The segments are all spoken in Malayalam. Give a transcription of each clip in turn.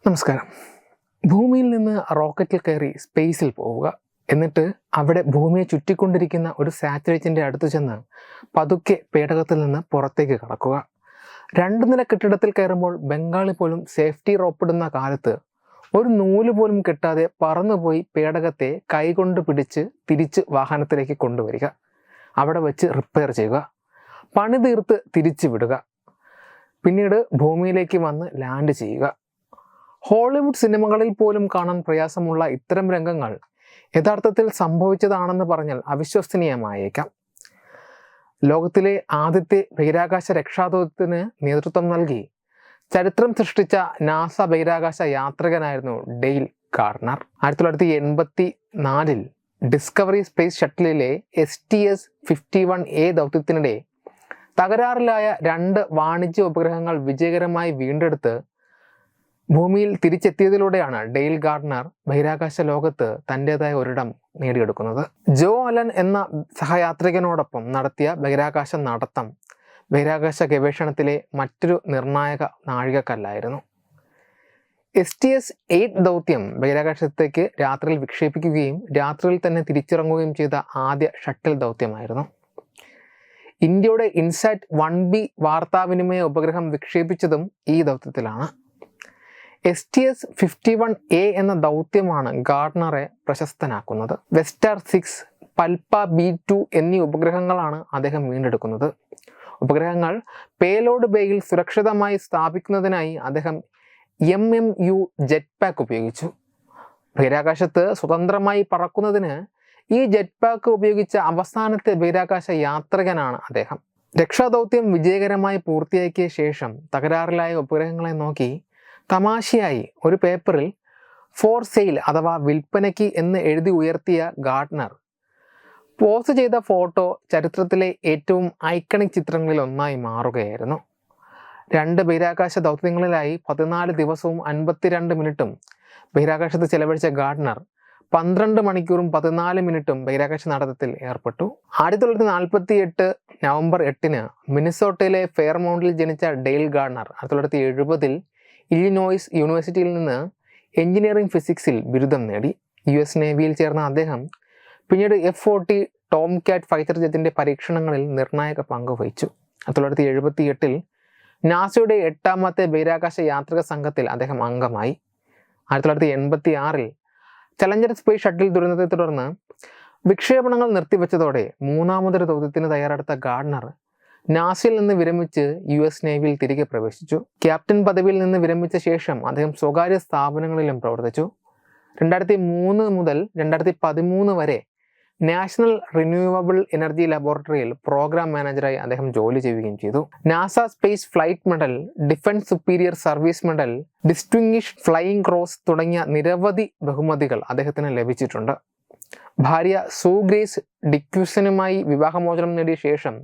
നമസ്കാരം. ഭൂമിയിൽ നിന്ന് റോക്കറ്റിൽ കയറി സ്പേസിൽ പോവുക, എന്നിട്ട് അവിടെ ഭൂമിയെ ചുറ്റിക്കൊണ്ടിരിക്കുന്ന ഒരു സാറ്റലൈറ്റിൻ്റെ അടുത്ത് ചെന്ന് പതുക്കെ പേടകത്തിൽ നിന്ന് പുറത്തേക്ക് കടക്കുക. 2 നില കെട്ടിടത്തിൽ കയറുമ്പോൾ ബംഗാളി പോലും സേഫ്റ്റി റോപ്പിടുന്ന കാലത്ത് ഒരു നൂല് പോലും കെട്ടാതെ പറന്നുപോയി പേടകത്തെ കൈകൊണ്ട് പിടിച്ച് തിരിച്ച് വാഹനത്തിലേക്ക് കൊണ്ടുവരിക, അവിടെ വെച്ച് റിപ്പയർ ചെയ്യുക, പണി തീർത്ത് തിരിച്ചു വിടുക, പിന്നീട് ഭൂമിയിലേക്ക് വന്ന് ലാൻഡ് ചെയ്യുക. ഹോളിവുഡ് സിനിമകളിൽ പോലും കാണാൻ പ്രയാസമുള്ള ഇത്തരം രംഗങ്ങൾ യഥാർത്ഥത്തിൽ സംഭവിച്ചതാണെന്ന് പറഞ്ഞാൽ അവിശ്വസനീയമായേക്കാം. ലോകത്തിലെ ആദ്യത്തെ ബഹിരാകാശ രക്ഷാദൗത്യത്തിന് നേതൃത്വം നൽകി ചരിത്രം സൃഷ്ടിച്ച നാസ ബഹിരാകാശ യാത്രികനായിരുന്നു ഡെയിൽ ഗാർഡനർ. 1984 ഡിസ്കവറി സ്പേസ് ഷട്ടിലിലെ STS-51A ദൗത്യത്തിനിടെ തകരാറിലായ 2 വാണിജ്യ ഉപഗ്രഹങ്ങൾ വിജയകരമായി വീണ്ടെടുത്ത് ഭൂമിയിൽ തിരിച്ചെത്തിയതിലൂടെയാണ് ഡെയിൽ ഗാർഡനർ ബഹിരാകാശ ലോകത്ത് തൻ്റെതായ ഒരിടം നേടിയെടുക്കുന്നത്. ജോ അലൻ എന്ന സഹയാത്രികനോടൊപ്പം നടത്തിയ ബഹിരാകാശ നടത്തം ബഹിരാകാശ ഗവേഷണത്തിലെ മറ്റൊരു നിർണായക നാഴികക്കല്ലായിരുന്നു. STS-8 ദൗത്യം ബഹിരാകാശത്തേക്ക് രാത്രിയിൽ വിക്ഷേപിക്കുകയും രാത്രിയിൽ തന്നെ തിരിച്ചിറങ്ങുകയും ചെയ്ത ആദ്യ ഷട്ടിൽ ദൗത്യമായിരുന്നു. ഇന്ത്യയുടെ ഇൻസാറ്റ് 1B വാർത്താവിനിമയ ഉപഗ്രഹം വിക്ഷേപിച്ചതും ഈ ദൗത്യത്തിലാണ്. STS-51A എന്ന ദൗത്യമാണ് ഗാർഡനറെ പ്രശസ്തനാക്കുന്നത്. വെസ്റ്റാർ 6, പൽപ B2 എന്നീ ഉപഗ്രഹങ്ങളാണ് അദ്ദേഹം വീണ്ടെടുക്കുന്നത്. ഉപഗ്രഹങ്ങൾ പേലോഡ് ബേയിൽ സുരക്ഷിതമായി സ്ഥാപിക്കുന്നതിനായി അദ്ദേഹം MMU ജെറ്റ് പാക്ക് ഉപയോഗിച്ചു. ബഹിരാകാശത്ത് സ്വതന്ത്രമായി പറക്കുന്നതിന് ഈ ജെറ്റ് പാക്ക് ഉപയോഗിച്ച അവസാനത്തെ ബഹിരാകാശ യാത്രികനാണ് അദ്ദേഹം. രക്ഷാദൗത്യം വിജയകരമായി പൂർത്തിയാക്കിയ ശേഷം തകരാറിലായ ഉപഗ്രഹങ്ങളെ നോക്കി തമാശയായി ഒരു പേപ്പറിൽ ഫോർ സെയിൽ അഥവാ വിൽപ്പനയ്ക്ക് എന്ന് എഴുതി ഉയർത്തിയ ഗാർഡനർ പോസ്റ്റ് ചെയ്ത ഫോട്ടോ ചരിത്രത്തിലെ ഏറ്റവും ഐക്കണിക് ചിത്രങ്ങളിൽ ഒന്നായി മാറുകയായിരുന്നു. 2 ബഹിരാകാശ ദൗത്യങ്ങളിലായി 14 ദിവസവും 52 മിനിറ്റും ബഹിരാകാശത്ത് ചെലവഴിച്ച ഗാർഡനർ 12 മണിക്കൂറും 14 മിനിറ്റും ബഹിരാകാശ നടത്തത്തിൽ ഏർപ്പെട്ടു. 1948 നവംബർ 8 മിനിസോട്ടയിലെ ഫെയർമൗണ്ടിൽ ജനിച്ച ഡെയിൽ ഗാർഡനർ 1970 ഇല്ലിനോയ്സ് യൂണിവേഴ്സിറ്റിയിൽ നിന്ന് എഞ്ചിനീയറിംഗ് ഫിസിക്സിൽ ബിരുദം നേടി. US നേവിയിൽ ചേർന്ന അദ്ദേഹം പിന്നീട് F-40 ടോം കാറ്റ് ഫൈറ്റർ ജെറ്റിൻ്റെ പരീക്ഷണങ്ങളിൽ നിർണായക പങ്ക് വഹിച്ചു. 1978 നാസയുടെ 8ാമത്തെ ബഹിരാകാശ യാത്രിക സംഘത്തിൽ അദ്ദേഹം അംഗമായി. 1986 ചലഞ്ചർ സ്പേസ് ഷട്ടിൽ ദുരന്തത്തെ തുടർന്ന് വിക്ഷേപണങ്ങൾ നിർത്തിവെച്ചതോടെ 3ാമതൊരു ദൗത്യത്തിന് തയ്യാറെടുത്ത ഗാർഡനർ നാസയിൽ നിന്ന് വിരമിച്ച് US നേവിയിൽ തിരികെ പ്രവേശിച്ചു. ക്യാപ്റ്റൻ പദവിയിൽ നിന്ന് വിരമിച്ച ശേഷം അദ്ദേഹം സ്വകാര്യ സ്ഥാപനങ്ങളിലും പ്രവർത്തിച്ചു. 2003 മുതൽ 2013 വരെ നാഷണൽ റിന്യൂവബിൾ എനർജി ലബോറട്ടറിയിൽ പ്രോഗ്രാം മാനേജറായി അദ്ദേഹം ജോലി ചെയ്യുകയും ചെയ്തു. NASA space flight medal, defence superior service medal, distinguished flying cross തുടങ്ങിയ നിരവധി ബഹുമതികൾ അദ്ദേഹത്തിന് ലഭിച്ചിട്ടുണ്ട്. ഭാര്യ സൂ ഗ്രേസ് ഡിക്യൂസനുമായി വിവാഹമോചനം നേടിയ ശേഷം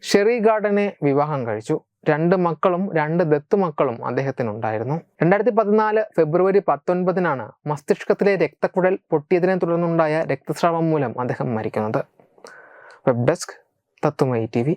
ഷെറി ഗാർഡനെ വിവാഹം കഴിച്ചു. 2 മക്കളും 2 ദത്തുമക്കളും അദ്ദേഹത്തിനുണ്ടായിരുന്നു. 2014 ഫെബ്രുവരി 19 മസ്തിഷ്കത്തിലെ രക്തക്കുഴൽ പൊട്ടിയതിനെ തുടർന്നുണ്ടായ രക്തസ്രാവം മൂലം അദ്ദേഹം മരിക്കുന്നത്. Web desk Tatwamayi TV.